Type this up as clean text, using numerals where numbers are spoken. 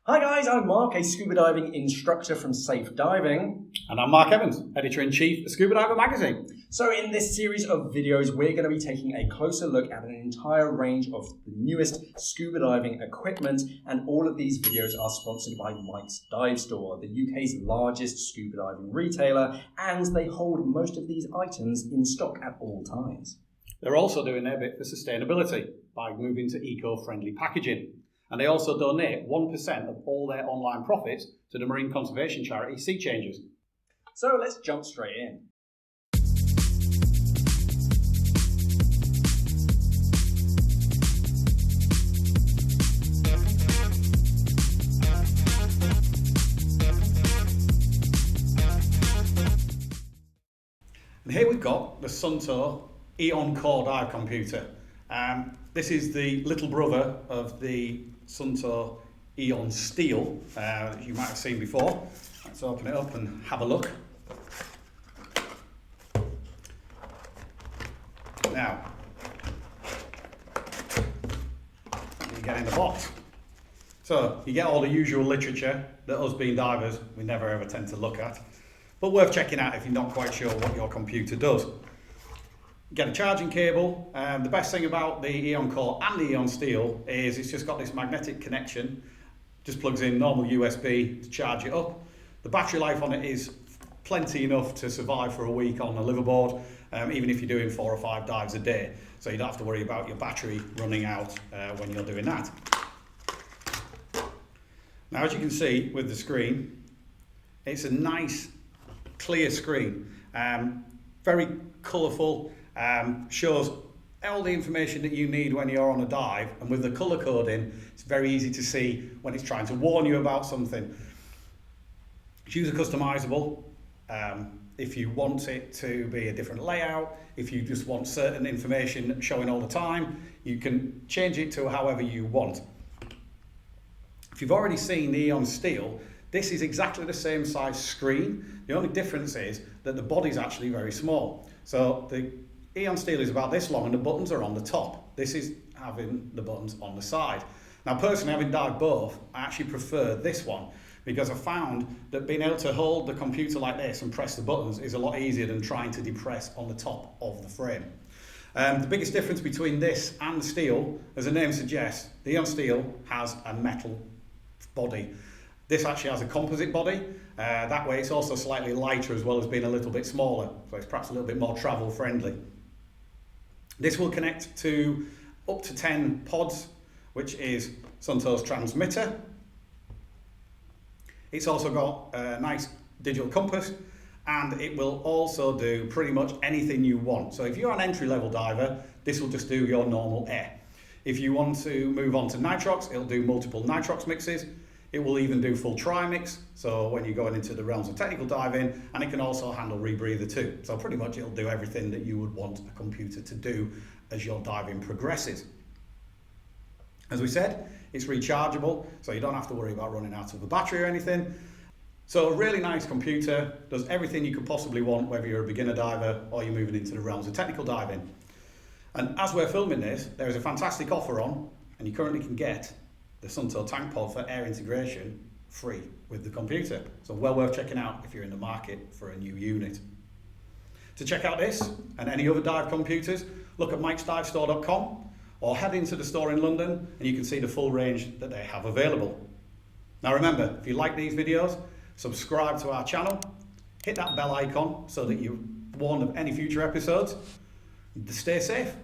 Hi guys, I'm Mark, a scuba diving instructor from Safe Diving. And I'm Mark Evans, Editor-in-Chief of Scuba Diver magazine. So in this series of videos, we're going to be taking a closer look at an entire range of the newest scuba diving equipment, and all of these videos are sponsored by Mike's Dive Store, the UK's largest scuba diving retailer, and they hold most of these items in stock at all times. They're also doing their bit for sustainability by moving to eco-friendly packaging. And they also donate 1% of all their online profits to the marine conservation charity Sea Changers. So let's jump straight in. And here we've got the Suunto Eon core dive computer. This is the little brother of the Suunto Eon Steel that you might have seen before. Let's open it up and have a look. Now, what do you get in the box? So you get all the usual literature that us being divers we never ever tend to look at, but worth checking out if you're not quite sure what your computer does. Get a charging cable. The best thing about the Eon Core and the Eon Steel is it's just got this magnetic connection. Just plugs in normal USB to charge it up. The battery life on it is plenty enough to survive for a week on a liveaboard, even if you're doing 4 or 5 dives a day. So you don't have to worry about your battery running out when you're doing that. Now, as you can see with the screen, it's a nice clear screen, very colourful. Shows all the information that you need when you're on a dive, and with the colour coding it's very easy to see when it's trying to warn you about something. It's user customizable. If you want it to be a different layout, if you just want certain information showing all the time, you can change it to however you want. If you've already seen the Eon Steel, this is exactly the same size screen. The only difference is that the body's actually very small. So the Eon Steel is about this long and the buttons are on the top. This is having the buttons on the side. Now personally, having dived both, I actually prefer this one because I found that being able to hold the computer like this and press the buttons is a lot easier than trying to depress on the top of the frame. The biggest difference between this and the Steel, as the name suggests, the Eon Steel has a metal body. This actually has a composite body. That way it's also slightly lighter as well as being a little bit smaller, so it's perhaps a little bit more travel friendly. This will connect to up to 10 pods, which is Suunto's transmitter. It's also got a nice digital compass, and it will also do pretty much anything you want. So if you're an entry-level diver, this will just do your normal air. If you want to move on to nitrox, it'll do multiple nitrox mixes. It will even do full trimix, so when you're going into the realms of technical diving, and it can also handle rebreather too. So pretty much it'll do everything that you would want a computer to do as your diving progresses. As we said, it's rechargeable, so you don't have to worry about running out of the battery or anything. So a really nice computer, does everything you could possibly want, whether you're a beginner diver or you're moving into the realms of technical diving. And as we're filming this, there is a fantastic offer on, and you currently can get the Suunto tank pod for air integration free with the computer. So well worth checking out if you're in the market for a new unit. To check out this and any other dive computers, look at mikesdivestore.com or head into the store in London and you can see the full range that they have available. Now remember, if you like these videos, subscribe to our channel, hit that bell icon so that you're warned of any future episodes. Stay safe.